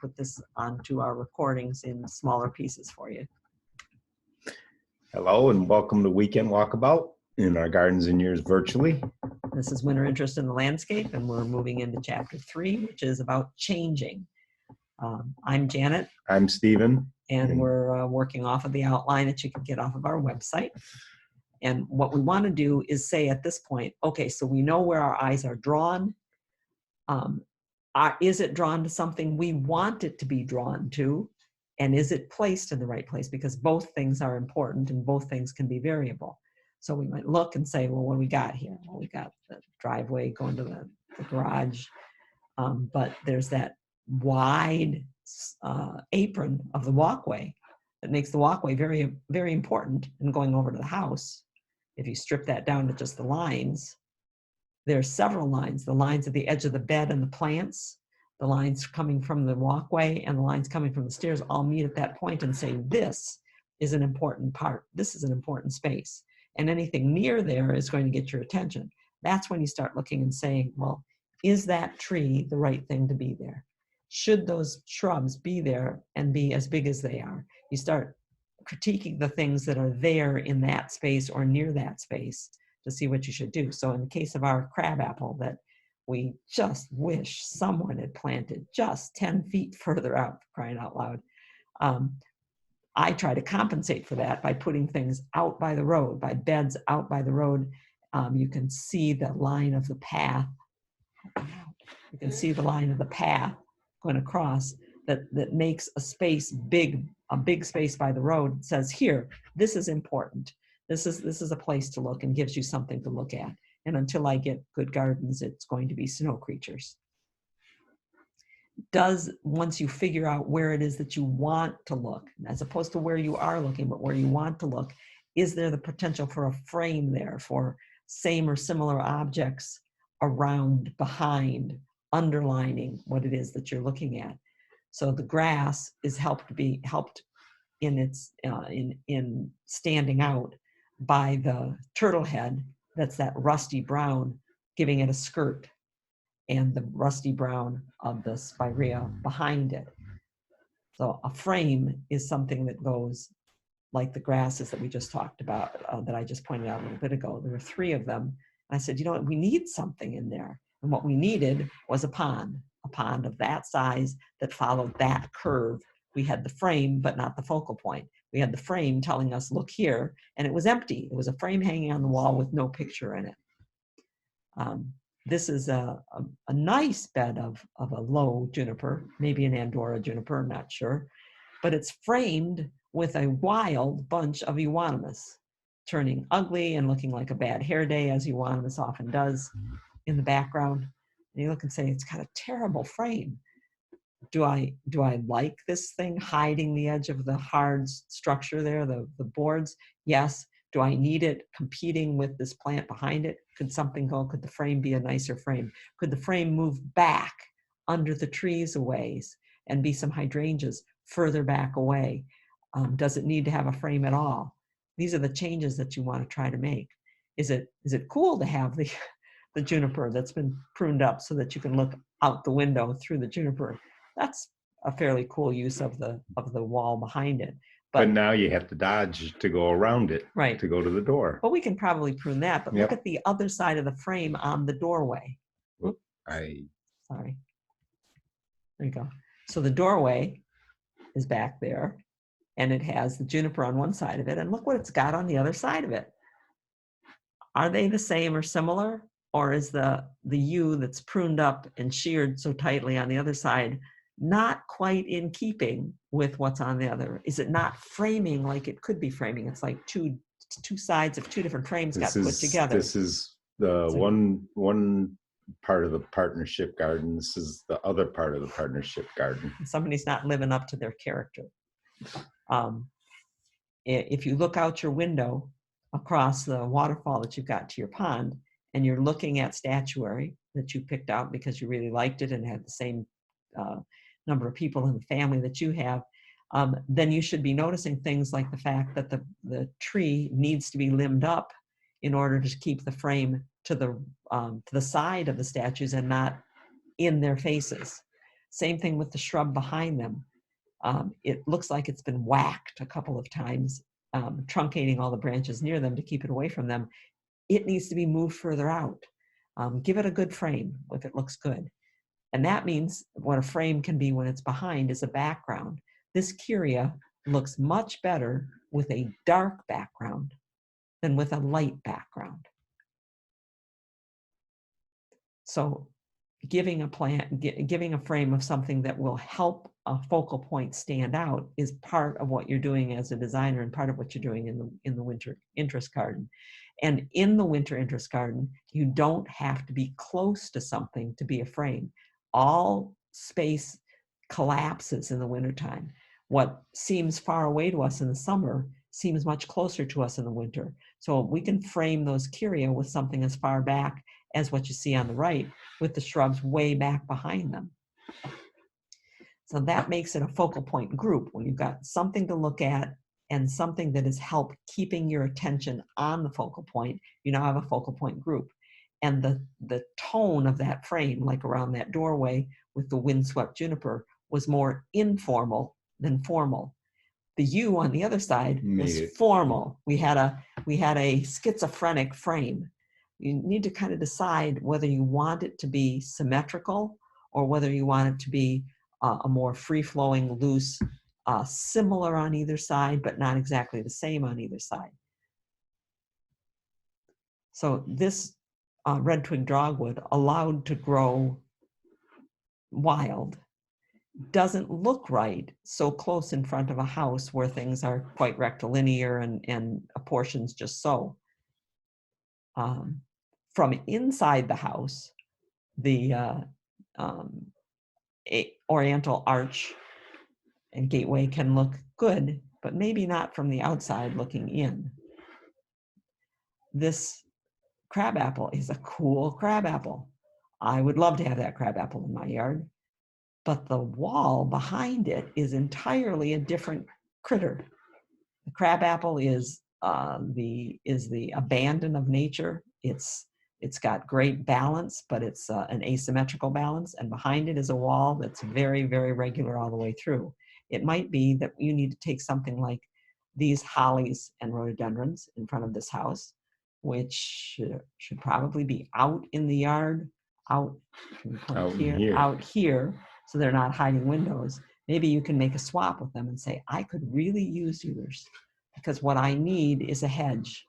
put this onto our recordings in smaller pieces for you. Hello and welcome to Weekend Walkabout in our gardens and yours virtually. This is Winter Interest in the Landscape, and we're moving into Chapter 3, which is about changing. I'm Janet. I'm Stephen. And we're working off of the outline that you can get off of our website. And what we want to do is say at this point, okay, so we know where our eyes are drawn. Is it drawn to something we want it to be drawn to? And is it placed in the right place? Because both things are important and both things can be variable. So we might look and say, well, what do we got here? Well, we got the driveway going to the garage, but there's that wide apron of the walkway that makes the walkway very, very important in going over to the house. If you strip that down to just the lines, there are several lines, the lines at the edge of the bed and the plants, the lines coming from the walkway and the lines coming from the stairs all meet at that point and say, this is an important part. This is an important space. And anything near there is going to get your attention. That's when you start looking and saying, well, is that tree the right thing to be there? Should those shrubs be there and be as big as they are? You start critiquing the things that are there in that space or near that space to see what you should do. So in the case of our crabapple that we just wish someone had planted just 10 feet further out, crying out loud. I try to compensate for that by putting things out by the road, by beds out by the road. You can see the line of the path. You can see the line of the path going across that makes a space big, a big space by the road. It says here, this is important. This is a place to look and gives you something to look at. And until I get good gardens, it's going to be snow creatures. Once you figure out where it is that you want to look, as opposed to where you are looking, but where you want to look, is there the potential for a frame there for same or similar objects around, behind, underlining what it is that you're looking at? So the grass is helped in its in standing out by the turtle head. That's that rusty brown, giving it a skirt, and the rusty brown of the spirea behind it. So a frame is something that goes like the grasses that we just talked about, that I just pointed out a little bit ago. There were 3 of them. I said, you know what, we need something in there. And what we needed was a pond of that size that followed that curve. We had the frame, but not the focal point. We had the frame telling us, look here, and it was empty. It was a frame hanging on the wall with no picture in it. This is a nice bed of a low juniper, maybe an Andorra juniper, I'm not sure, but it's framed with a wild bunch of euonymus, turning ugly and looking like a bad hair day, as euonymus often does in the background. And you look and say, it's got a terrible frame. Do I like this thing hiding the edge of the hard structure there, the boards? Yes. Do I need it competing with this plant behind it? Could something go? Could the frame be a nicer frame? Could the frame move back under the trees a ways and be some hydrangeas further back away? Does it need to have a frame at all? These are the changes that you want to try to make. Is it cool to have the juniper that's been pruned up so that you can look out the window through the juniper? That's a fairly cool use of the wall behind it. But now you have to dodge to go around it, right, to go to the door. But we can probably prune that. But look at the other side of the frame on the doorway. Sorry. There you go. So the doorway is back there, and it has the juniper on one side of it. And look what it's got on the other side of it. Are they the same or similar? Or is the yew that's pruned up and sheared so tightly on the other side not quite in keeping with what's on the other? Is it not framing like it could be framing? It's like two sides of 2 different frames got put together. This is the one part of the partnership garden. This is the other part of the partnership garden. Somebody's not living up to their character. If you look out your window across the waterfall that you've got to your pond, and you're looking at statuary that you picked out because you really liked it and had the same number of people in the family that you have, then you should be noticing things like the fact that the tree needs to be limbed up in order to keep the frame to the side of the statues and not in their faces. Same thing with the shrub behind them. It looks like it's been whacked a couple of times, truncating all the branches near them to keep it away from them. It needs to be moved further out. Give it a good frame if it looks good. And that means what a frame can be when it's behind is a background. This Kyria looks much better with a dark background than with a light background. So giving a plant, giving a frame of something that will help a focal point stand out is part of what you're doing as a designer and part of what you're doing in the winter interest garden. And in the winter interest garden, you don't have to be close to something to be a frame. All space collapses in the wintertime. What seems far away to us in the summer seems much closer to us in the winter. So we can frame those Kyria with something as far back as what you see on the right, with the shrubs way back behind them. So that makes it a focal point group when you've got something to look at and something that has helped keeping your attention on the focal point. You now have a focal point group. And the tone of that frame, like around that doorway with the windswept juniper, was more informal than formal. The U on the other side was formal. We had a schizophrenic frame. You need to kind of decide whether you want it to be symmetrical or whether you want it to be a more free-flowing, loose, similar on either side, but not exactly the same on either side. So this red twig dogwood, allowed to grow wild, doesn't look right so close in front of a house where things are quite rectilinear and portions just so. From inside the house, the oriental arch and gateway can look good, but maybe not from the outside looking in. This crabapple is a cool crabapple. I would love to have that crabapple in my yard, but the wall behind it is entirely a different critter. The crabapple is the abandon of nature. It's got great balance, but it's an asymmetrical balance, and behind it is a wall that's very, very regular all the way through. It might be that you need to take something like these hollies and rhododendrons in front of this house, which should probably be out in the yard, out here, so they're not hiding windows. Maybe you can make a swap with them and say, I could really use yours because what I need is a hedge.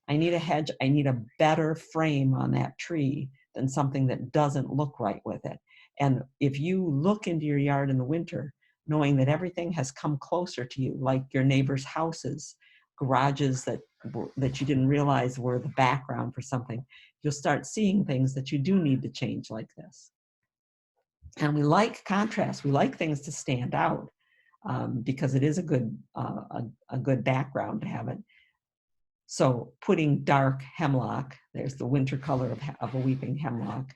I need a hedge. I need a better frame on that tree than something that doesn't look right with it. And if you look into your yard in the winter, knowing that everything has come closer to you, like your neighbor's houses, garages that you didn't realize were the background for something, you'll start seeing things that you do need to change like this. And we like contrast. We like things to stand out because it is a good background to have it. So putting dark hemlock, there's the winter color of a weeping hemlock.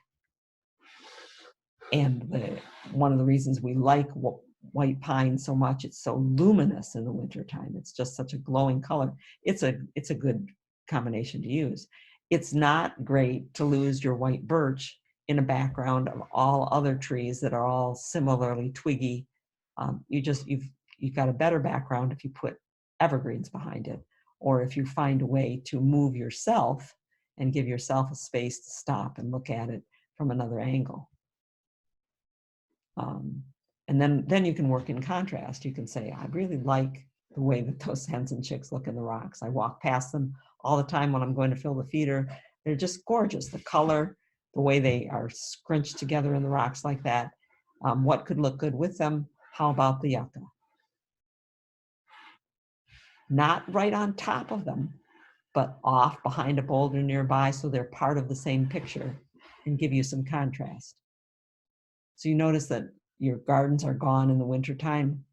And one of the reasons we like white pine so much, it's so luminous in the wintertime. It's just such a glowing color. It's a good combination to use. It's not great to lose your white birch in a background of all other trees that are all similarly twiggy. You've got a better background if you put evergreens behind it, or if you find a way to move yourself and give yourself a space to stop and look at it from another angle. And then you can work in contrast. You can say, I really like the way that those hens and chicks look in the rocks. I walk past them all the time when I'm going to fill the feeder. They're just gorgeous. The color, the way they are scrunched together in the rocks like that. What could look good with them? How about the yucca? Not right on top of them, but off behind a boulder nearby so they're part of the same picture and give you some contrast. So you notice that your gardens are gone in the wintertime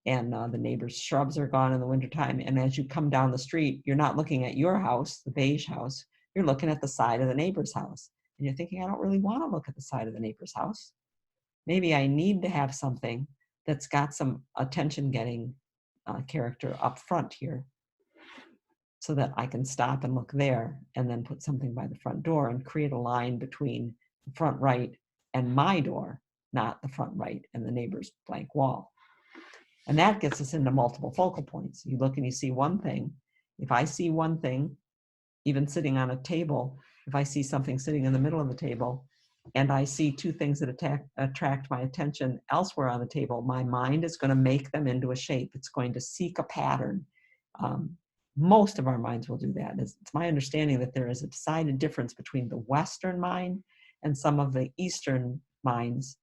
and the neighbor's shrubs are gone in the wintertime. And as you come down the street, you're not looking at your house, the beige house, you're looking at the side of the neighbor's house. And you're thinking, I don't really want to look at the side of the neighbor's house. Maybe I need to have something that's got some attention-getting character up front here so that I can stop and look there and then put something by the front door and create a line between the front right and my door not the front right and the neighbor's blank wall. And that gets us into multiple focal points. You look and you see one thing. If I see one thing, even sitting on a table, if I see something sitting in the middle of the table, and I see two things that attract my attention elsewhere on the table, my mind is going to make them into a shape. It's going to seek a pattern. Most of our minds will do that. It's my understanding that there is a decided difference between the Western mind and some of the Eastern minds,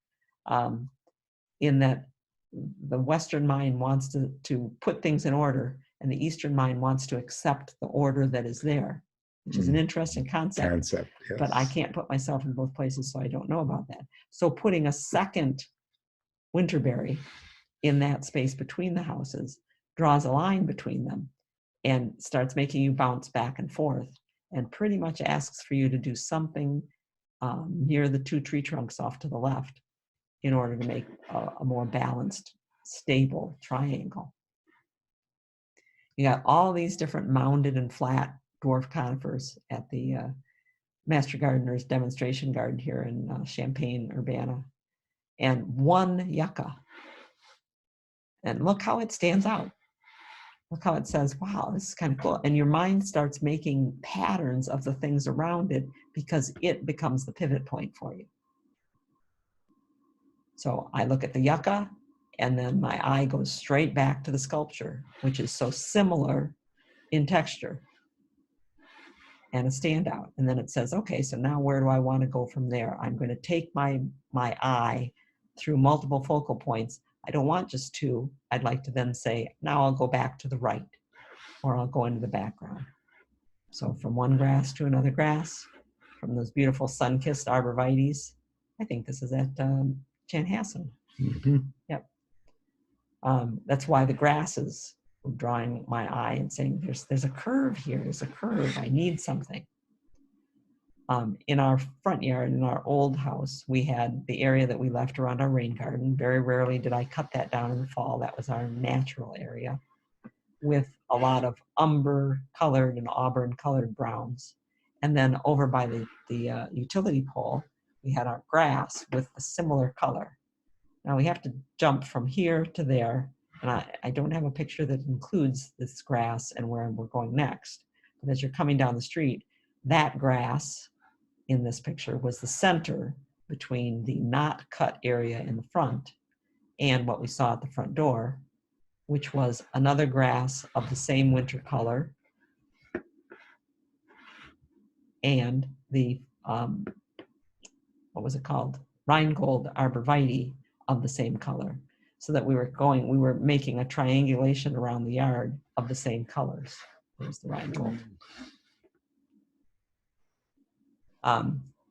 in that the Western mind wants to put things in order, and the Eastern mind wants to accept the order that is there, which is an interesting concept. Yes. But I can't put myself in both places, so I don't know about that. So putting a second Winterberry in that space between the houses draws a line between them and starts making you bounce back and forth, and pretty much asks for you to do something near the two tree trunks off to the left in order to make a more balanced, stable triangle. You got all these different mounded and flat dwarf conifers at the Master Gardener's demonstration garden here in Champaign-Urbana, and one yucca. And look how it stands out. Look how it says, wow, this is kind of cool. And your mind starts making patterns of the things around it because it becomes the pivot point for you. So I look at the yucca, and then my eye goes straight back to the sculpture, which is so similar in texture and a standout. And then it says, okay, so now where do I want to go from there? I'm going to take my eye through multiple focal points. I don't want just two. I'd like to then say, now I'll go back to the right, or I'll go into the background. So from one grass to another grass, from those beautiful sun-kissed arborvitaes. I think this is at Chanhassen. Yep. That's why the grasses were drawing my eye and saying, there's a curve here, there's a curve, I need something. In our front yard, in our old house, we had the area that we left around our rain garden. Very rarely did I cut that down in the fall. That was our natural area, with a lot of umber colored and auburn colored browns. And then over by the utility pole, we had our grass with a similar color. Now we have to jump from here to there, and I don't have a picture that includes this grass and where we're going next. But as you're coming down the street, that grass in this picture was the center between the not cut area in the front and what we saw at the front door, which was another grass of the same winter color, and the, what was it called? Rheingold arborvitae of the same color. So that we were making a triangulation around the yard of the same colors. There's the Rheingold.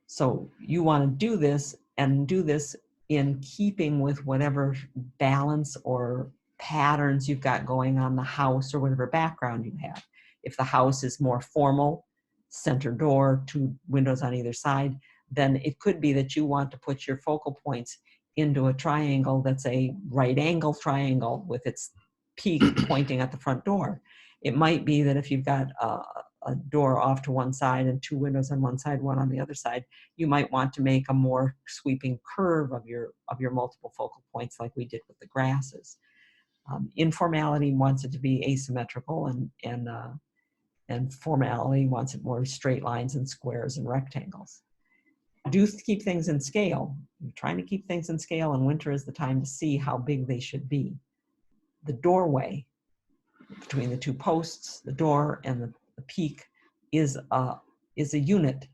So you want to do this, and do this in keeping with whatever balance or patterns you've got going on the house or whatever background you have. If the house is more formal, center door, two windows on either side, then it could be that you want to put your focal points into a triangle that's a right angle triangle with its peak pointing at the front door. It might be that if you've got a door off to one side and two windows on one side, one on the other side, you might want to make a more sweeping curve of your multiple focal points, like we did with the grasses. Informality wants it to be asymmetrical, and formality wants it more straight lines and squares and rectangles. Do keep things in scale. You're trying to keep things in scale, and winter is the time to see how big they should be. The doorway between the two posts, the door and the peak, is a unit.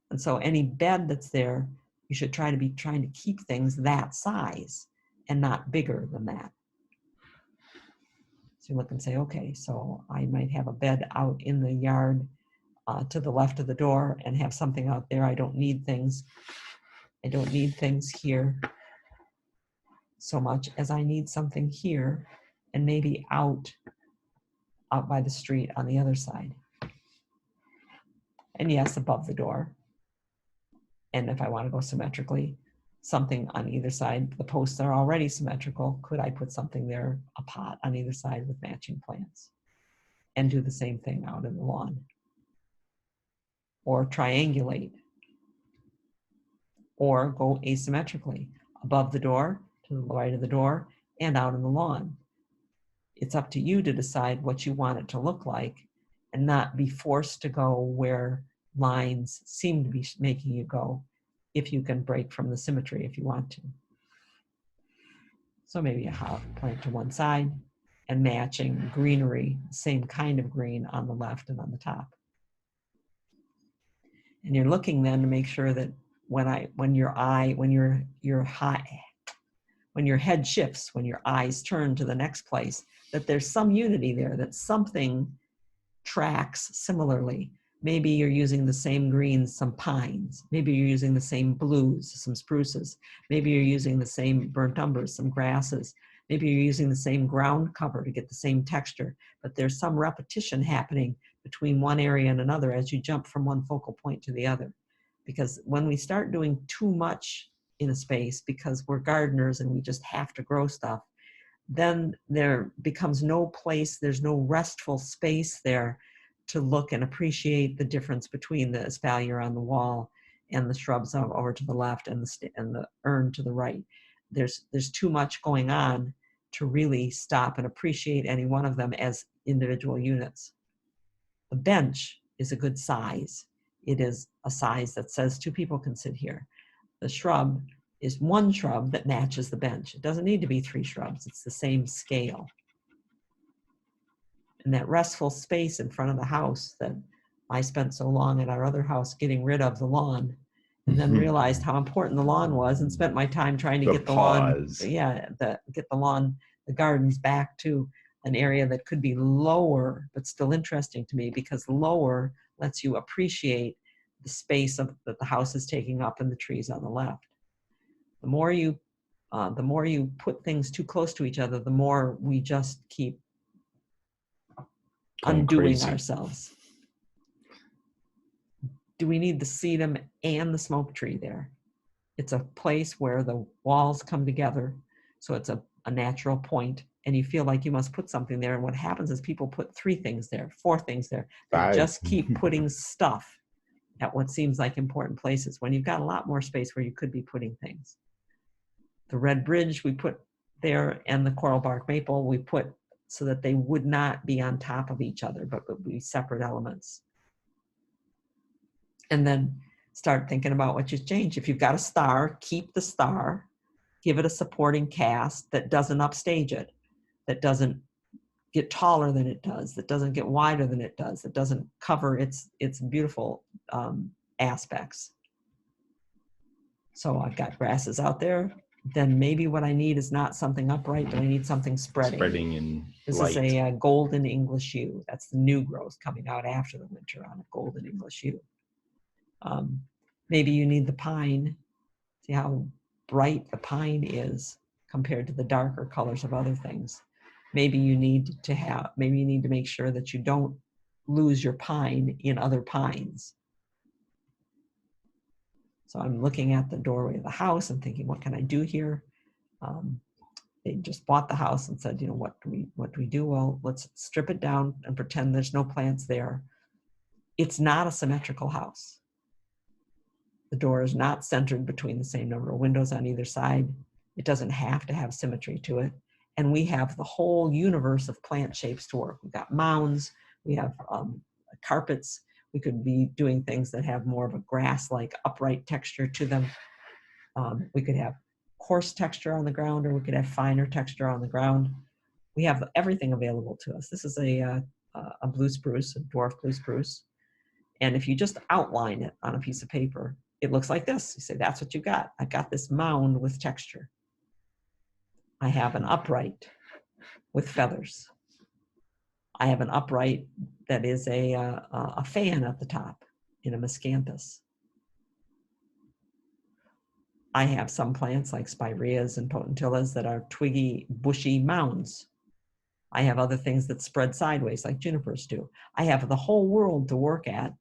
And so any bed that's there, you should trying to keep things that size and not bigger than that. So you look and say, okay, so I might have a bed out in the yard to the left of the door and have something out there. I don't need things here so much as I need something here, and maybe out by the street on the other side. And yes, above the door. And if I want to go symmetrically, something on either side. The posts are already symmetrical. Could I put something there, a pot on either side with matching plants, and do the same thing out in the lawn? Or triangulate, or go asymmetrically. above the door, to the right of the door, and out on the lawn. It's up to you to decide what you want it to look like and not be forced to go where lines seem to be making you go, if you can break from the symmetry if you want to. So maybe a plant to one side and matching greenery, same kind of green on the left and on the top. And you're looking then to make sure that when your head shifts, when your eyes turn to the next place, that there's some unity there, that something tracks similarly. Maybe you're using the same greens, some pines. Maybe you're using the same blues, some spruces. Maybe you're using the same burnt umbers, some grasses. Maybe you're using the same ground cover to get the same texture, but there's some repetition happening between one area and another as you jump from one focal point to the other. Because when we start doing too much in a space because we're gardeners and we just have to grow stuff, then there becomes no place, there's no restful space there to look and appreciate the difference between the espalier on the wall and the shrubs over to the left and the urn to the right. There's too much going on to really stop and appreciate any one of them as individual units. The bench is a good size. It is a size that says two people can sit here. The shrub is one shrub that matches the bench. It doesn't need to be three shrubs. It's the same scale. And that restful space in front of the house that I spent so long at our other house getting rid of the lawn, and then realized how important the lawn was and spent my time trying to get the lawn, the gardens back to an area that could be lower, but still interesting to me, because lower lets you appreciate the space that the house is taking up and the trees on the left. The more you put things too close to each other, the more we just keep undoing ourselves. Do we need the sedum and the smoke tree there? It's a place where the walls come together, so it's a natural point, and you feel like you must put something there. And what happens is people put 3 things there, 4 things there. They just keep putting stuff at what seems like important places when you've got a lot more space where you could be putting things. The red bridge we put there, and the coral bark maple we put so that they would not be on top of each other, but would be separate elements. And then start thinking about what you change. If you've got a star, keep the star, give it a supporting cast that doesn't upstage it, that doesn't get taller than it does, that doesn't get wider than it does, that doesn't cover its beautiful aspects. So I've got grasses out there. Then maybe what I need is not something upright, but I need something spreading. Spreading in this light. Is a golden English yew. That's the new growth coming out after the winter on a golden English yew. Maybe you need the pine. See how bright the pine is compared to the darker colors of other things. Maybe you need to make sure that you don't lose your pine in other pines. So I'm looking at the doorway of the house and thinking, what can I do here? They just bought the house and said, what do we do? Well, let's strip it down and pretend there's no plants there. It's not a symmetrical house. The door is not centered between the same number of windows on either side. It doesn't have to have symmetry to it. And we have the whole universe of plant shapes to work. We've got mounds, we have carpets. We could be doing things that have more of a grass-like upright texture to them. We could have coarse texture on the ground, or we could have finer texture on the ground. We have everything available to us. This is a blue spruce, a dwarf blue spruce. And if you just outline it on a piece of paper, it looks like this. You say, that's what you got. I've got this mound with texture. I have an upright with feathers. I have an upright that is a fan at the top in a miscanthus. I have some plants like spireas and potentillas that are twiggy, bushy mounds. I have other things that spread sideways like junipers do. I have the whole world to work at.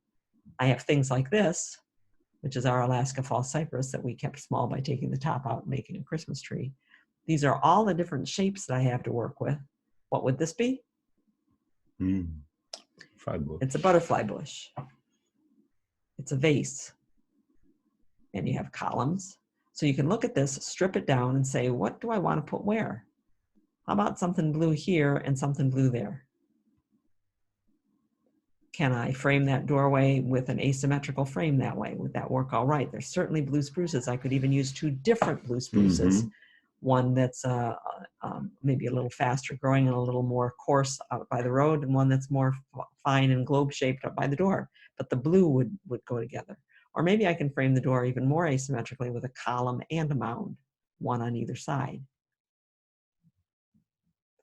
I have things like this, which is our Alaska fall cypress that we kept small by taking the top out and making a Christmas tree. These are all the different shapes that I have to work with. What would this be? It's a butterfly bush. It's a vase. And you have columns. So you can look at this, strip it down and say, what do I want to put where? How about something blue here and something blue there? Can I frame that doorway with an asymmetrical frame that way? Would that work all right? There's certainly blue spruces. I could even use 2 different blue spruces. One that's maybe a little faster growing and a little more coarse out by the road, and one that's more fine and globe-shaped up by the door. But the blue would go together. Or maybe I can frame the door even more asymmetrically with a column and a mound, one on either side.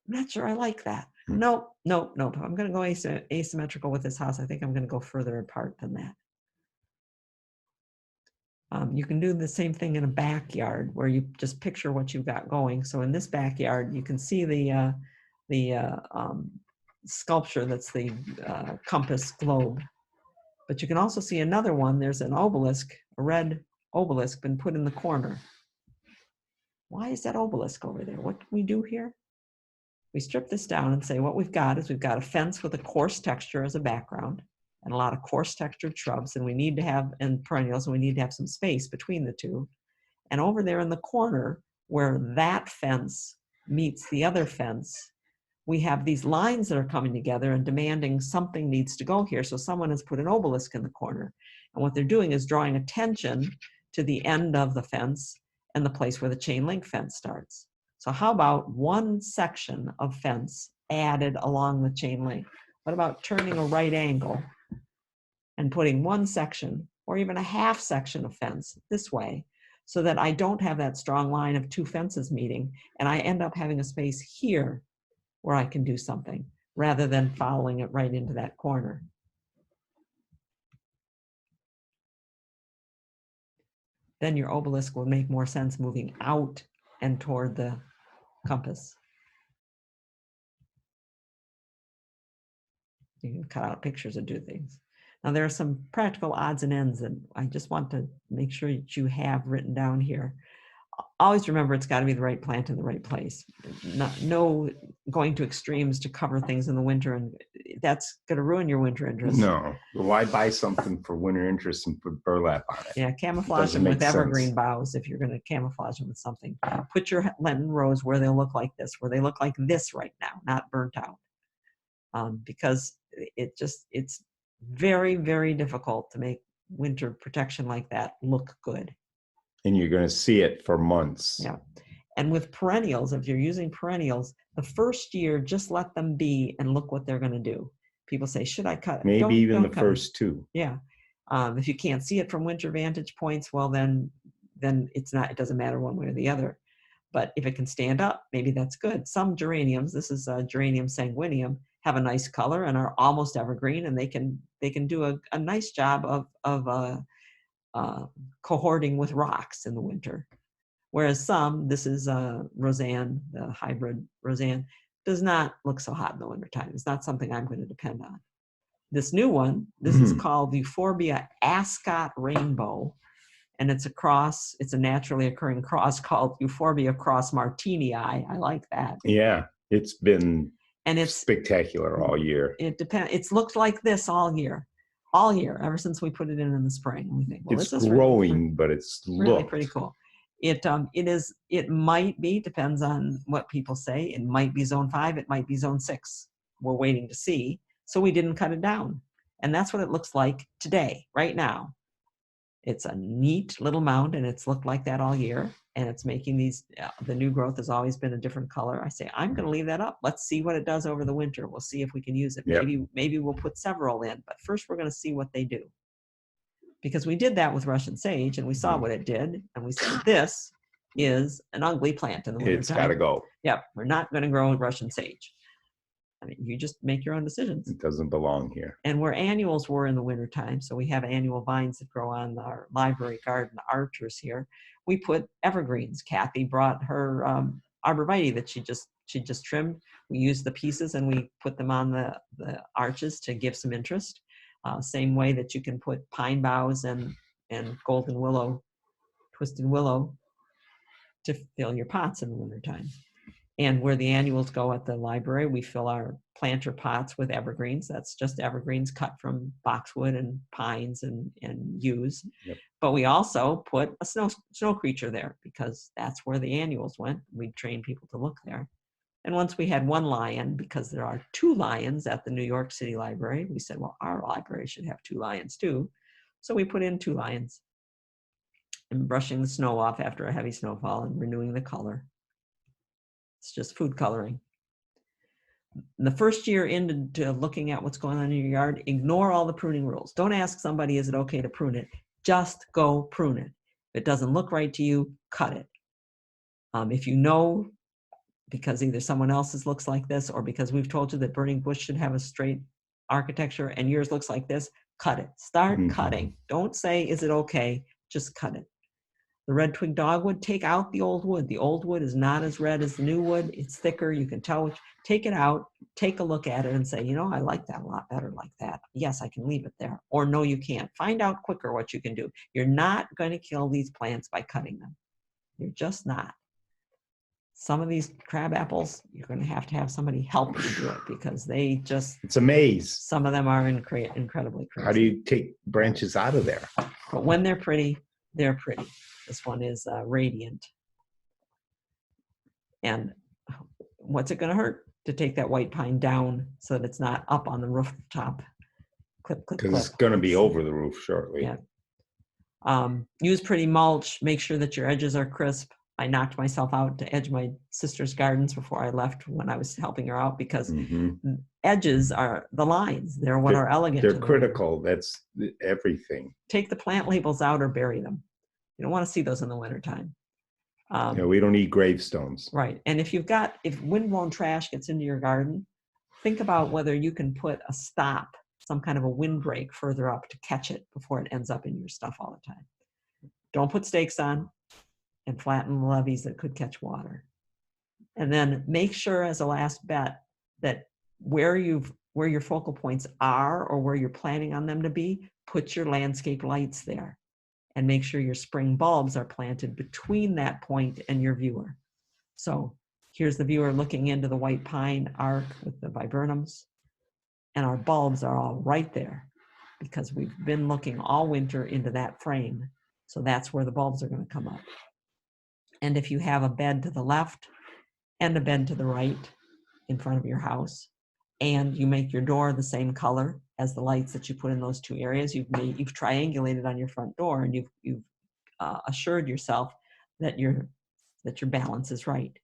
I'm not sure I like that. Nope. If I'm going to go asymmetrical with this house, I think I'm going to go further apart than that. You can do the same thing in a backyard where you just picture what you've got going. So in this backyard, you can see the sculpture that's the compass globe. But you can also see another one. There's an obelisk, a red obelisk been put in the corner. Why is that obelisk over there? What can we do here? We strip this down and say what we've got is we've got a fence with a coarse texture as a background and a lot of coarse textured shrubs, and we need to have, and perennials, and we need to have some space between the two. And over there in the corner where that fence meets the other fence, we have these lines that are coming together and demanding something needs to go here. So someone has put an obelisk in the corner. And what they're doing is drawing attention to the end of the fence and the place where the chain link fence starts. So how about one section of fence added along the chain link? What about turning a right angle and putting one section or even a half section of fence this way so that I don't have that strong line of 2 fences meeting and I end up having a space here where I can do something rather than following it right into that corner. Then your obelisk will make more sense moving out and toward the compass. You can cut out pictures and do things. Now there are some practical odds and ends that I just want to make sure that you have written down here. Always remember it's got to be the right plant in the right place. No going to extremes to cover things in the winter, and that's going to ruin your winter interest. No, why buy something for winter interest and put burlap on it? Yeah, camouflage them with evergreen boughs if you're going to camouflage them with something. Put your Lenten rose where they'll look like this, where they look like this right now, not burnt out. Because it's very, very difficult to make winter protection like that look good. And you're going to see it for months. Yeah. And with perennials, if you're using perennials, the first year, just let them be and look what they're going to do. People say, should I cut? Maybe even the first 2. Yeah. If you can't see it from winter vantage points, well, then it doesn't matter one way or the other. But if it can stand up, maybe that's good. Some geraniums, this is a geranium sanguineum, have a nice color and are almost evergreen, and they can do a nice job of cohorting with rocks in the winter. Whereas some, this is Roseanne, the hybrid Roseanne, does not look so hot in the wintertime. It's not something I'm going to depend on. This new one, this is called Euphorbia ascot rainbow. And it's a naturally occurring cross called Euphorbia cross martinii. I like that. Yeah, it's been spectacular all year. It depends. It's looked like this all year, ever since we put it in the spring. We think, well, it's growing, but it's really pretty cool. It might be, depends on what people say. It might be zone 5. It might be zone 6. We're waiting to see. So we didn't cut it down. And that's what it looks like today, right now. It's a neat little mound, and it's looked like that all year. And it's making these, the new growth has always been a different color. I say, I'm going to leave that up. Let's see what it does over the winter. We'll see if we can use it. Yep. Maybe we'll put several in, but first we're going to see what they do. Because we did that with Russian sage, and we saw what it did. And we said, this is an ugly plant in the winter. It's got to go. Yep. We're not going to grow Russian sage. I mean, you just make your own decisions. It doesn't belong here. And where annuals were in the wintertime, so we have annual vines that grow on our library garden archers here, we put evergreens. Kathy brought her arborvitae that she just trimmed. We used the pieces and we put them on the arches to give some interest. Same way that you can put pine boughs and golden willow, twisted willow to fill your pots in the wintertime. And where the annuals go at the library, we fill our planter pots with evergreens. That's just evergreens cut from boxwood and pines and yews. Yep. But we also put a snow creature there because that's where the annuals went. We train people to look there. And once we had one lion, because there are 2 lions at the New York City Library, we said, well, our library should have 2 lions too. So we put in 2 lions and brushing the snow off after a heavy snowfall and renewing the color. It's just food coloring. The first year into looking at what's going on in your yard, ignore all the pruning rules. Don't ask somebody, is it okay to prune it? Just go prune it. If it doesn't look right to you, cut it. If you know, because either someone else's looks like this or because we've told you that burning bush should have a straight architecture and yours looks like this, cut it. Start cutting. Don't say, is it okay? Just cut it. The red twig dogwood, take out the old wood. The old wood is not as red as the new wood. It's thicker. You can tell. Take it out, take a look at it and say, you know, I like that a lot better like that. Yes, I can leave it there. Or no, you can't. Find out quicker what you can do. You're not going to kill these plants by cutting them. You're just not. Some of these crab apples, you're going to have somebody help you do it because they just... It's a maze. Some of them are incredibly crazy. How do you take branches out of there? But when they're pretty, they're pretty. This one is radiant. And what's it going to hurt to take that white pine down so that it's not up on the rooftop? Clip, clip, clip. Because it's going to be over the roof shortly. Yeah. Use pretty mulch. Make sure that your edges are crisp. I knocked myself out to edge my sister's gardens before I left when I was helping her out because edges are the lines. They're what are elegant. They're critical. That's everything. Take the plant labels out or bury them. You don't want to see those in the wintertime. We don't need gravestones. Right. And if windblown trash gets into your garden, think about whether you can put a stop, some kind of a windbreak further up to catch it before it ends up in your stuff all the time. Don't put stakes on and flatten levees that could catch water. And then make sure as a last bet that where your focal points are or where you're planning on them to be, put your landscape lights there. And make sure your spring bulbs are planted between that point and your viewer. So here's the viewer looking into the white pine arc with the viburnums. And our bulbs are all right there because we've been looking all winter into that frame. So that's where the bulbs are going to come up. And if you have a bed to the left and a bed to the right in front of your house, and you make your door the same color as the lights that you put in those 2 areas, you've triangulated on your front door, and you've assured yourself that your balance is right.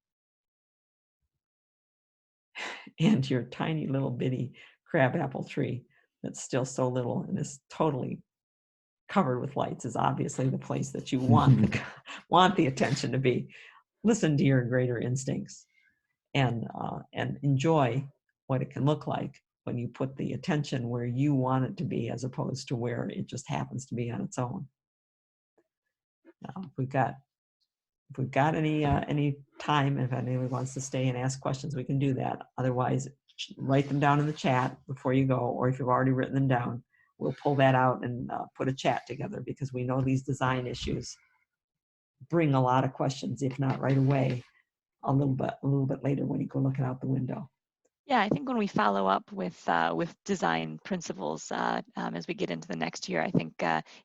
And your tiny little bitty crabapple tree that's still so little and is totally covered with lights is obviously the place that you want the attention to be. Listen to your greater instincts and enjoy what it can look like when you put the attention where you want it to be as opposed to where it just happens to be on its own. Now, if we've got any time, if anyone wants to stay and ask questions, we can do that. Otherwise, write them down in the chat before you go, or if you've already written them down, we'll pull that out and put a chat together because we know these design issues bring a lot of questions, if not right away, a little bit later when you go looking out the window. Yeah, I think when we follow up with design principles as we get into the next year, I think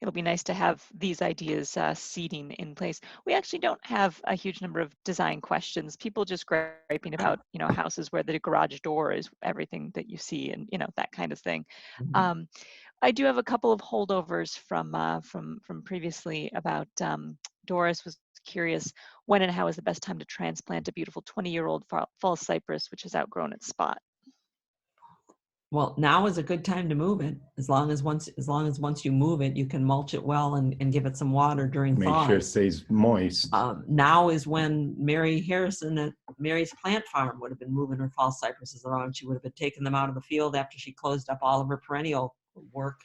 it'll be nice to have these ideas seeding in place. We actually don't have a huge number of design questions. People just griping about houses where the garage door is everything that you see and that kind of thing. Mm-hmm. I do have a couple of holdovers from previously about Doris was curious when and how is the best time to transplant a beautiful 20-year-old fall cypress which has outgrown its spot. Well, now is a good time to move it. As long as once you move it, you can mulch it well and give it some water during thaw. Make sure it stays moist. Now is when Mary Harrison at Mary's Plant Farm would have been moving her fall cypresses around. She would have been taking them out of the field after she closed up all of her perennial work,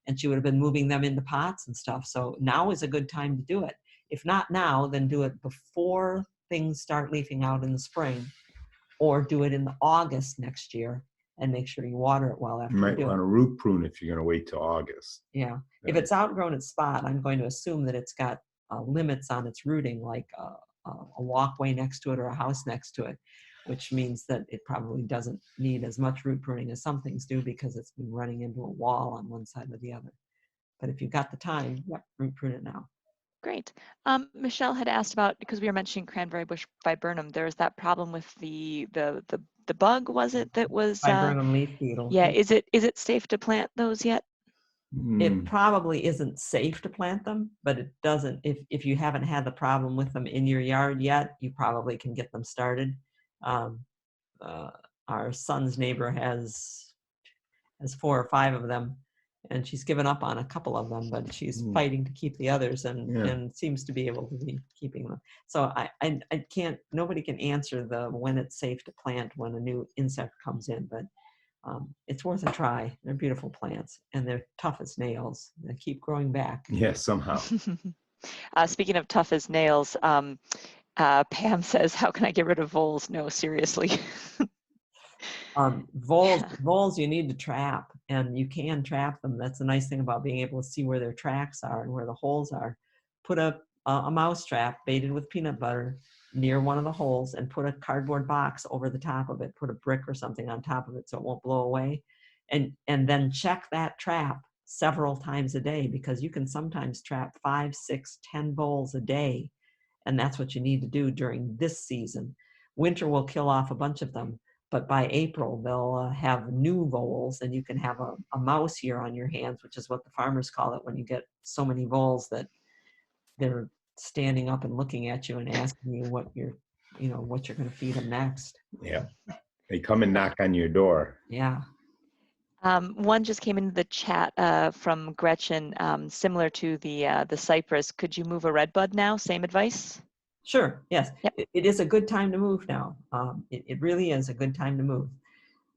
and she would have been moving them into pots and stuff. So now is a good time to do it. If not now, then do it before things start leafing out in the spring, or do it in the August next year and make sure you water it well after You might you do want it. to root prune if you're going to wait till August. Yeah. If it's outgrown its spot, I'm going to assume that it's got limits on its rooting, like a walkway next to it or a house next to it, which means that it probably doesn't need as much root pruning as some things do because it's been running into a wall on one side or the other. But if you've got the time, yep, root prune it now. Great. Michelle had asked about, because we were mentioning cranberry bush viburnum, there's that problem with the bug, was it, that was Viburnum leaf beetle. yeah, is it safe to plant those yet? It probably isn't safe to plant them, but it doesn't, if you haven't had the problem with them in your yard yet, you probably can get them started. Our son's neighbor has 4 or 5 of them, and she's given up on a couple of them, but she's fighting to keep the others, and seems to be able to be keeping them. So I can't, nobody can answer when it's safe to plant when a new insect comes in, but it's worth a try. They're beautiful plants, and they're tough as nails. They keep growing back. Yeah, somehow. Speaking of tough as nails, Pam says, how can I get rid of voles? No, seriously. Voles you need to trap, and you can trap them. That's the nice thing about being able to see where their tracks are and where the holes are. Put a mouse trap baited with peanut butter near one of the holes, and put a cardboard box over the top of it. Put a brick or something on top of it so it won't blow away, and then check that trap several times a day, because you can sometimes trap 5, 6, 10 voles a day, and that's what you need to do during this season. Winter will kill off a bunch of them, but by April, they'll have new voles, and you can have a mouse here on your hands, which is what the farmers call it when you get so many voles that they're standing up and looking at you and asking you what you're going to feed them next. Yeah, they come and knock on your door. Yeah. One just came into the chat from Gretchen, similar to the cypress. Could you move a redbud now? Same advice? Sure, yes. Yep. It is a good time to move now. It really is a good time to move.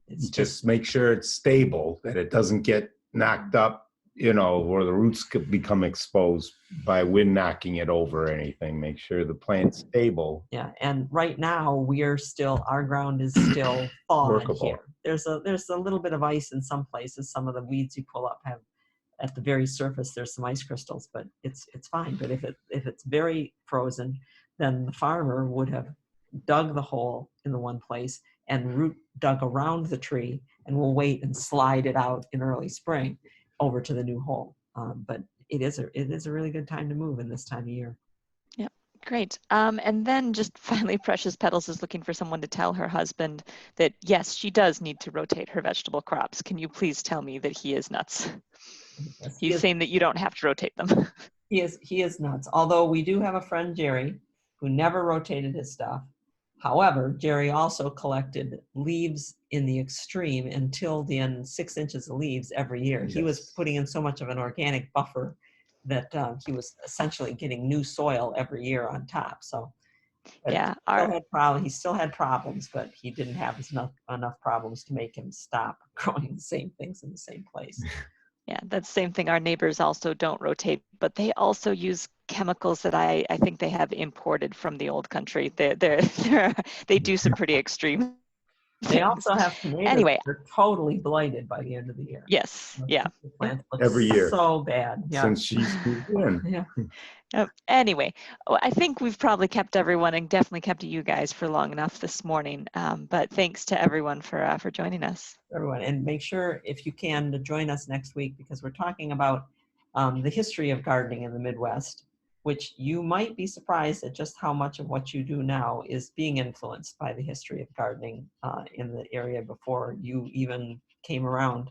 It's just make sure it's stable, that it doesn't get knocked up, or the roots could become exposed by wind knocking it over or anything. Make sure the plant's stable. Yeah, and right now our ground is still thawed Workable. here. There's a little bit of ice in some places. Some of the weeds you pull up have, at the very surface, there's some ice crystals, but it's fine. But if it's very frozen, then the farmer would have dug the hole in the one place and root dug around the tree, and will wait and slide it out in early spring over to the new hole. But it is a really good time to move in this time of year. Yep, great. And then just finally, Precious Petals is looking for someone to tell her husband that yes, she does need to rotate her vegetable crops. Can you please tell me that he is nuts? Yes, He's saying that you don't have to rotate them. He is nuts. Although we do have a friend, Jerry, who never rotated his stuff. However, Jerry also collected leaves in the extreme and tilled in 6 inches of leaves every year. Yes. He was putting in so much of an organic buffer that he was essentially getting new soil every year on top. So yeah, he still had problems, but he didn't have enough problems to make him stop growing the same things in the same place. Yeah, that's the same thing. Our neighbors also don't rotate, but they also use chemicals that I think they have imported from the old country. They do some pretty extreme They things. also have tomatoes Anyway, that are totally blighted by the end of the year. Yes, yeah. Plants look Every year. So bad. Yeah. Since she's moved in. Yeah. Anyway, I think we've probably kept everyone, and definitely kept you guys for long enough this morning. But thanks to everyone for joining us. Everyone, and make sure, if you can, to join us next week, because we're talking about the history of gardening in the Midwest, which you might be surprised at just how much of what you do now is being influenced by the history of gardening in the area before you even came around.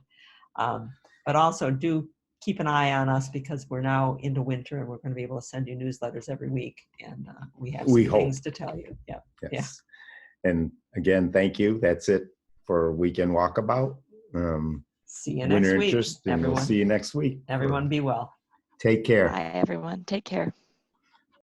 But also do keep an eye on us, because we're now into winter and we're going to be able to send you newsletters every week, and we have some things to tell you. Yeah. Yes. Yeah. And again, thank you. That's it for Weekend Walkabout. See you next week, and everyone. we'll see you next week. Everyone be well. Take care. Bye, everyone. Take care.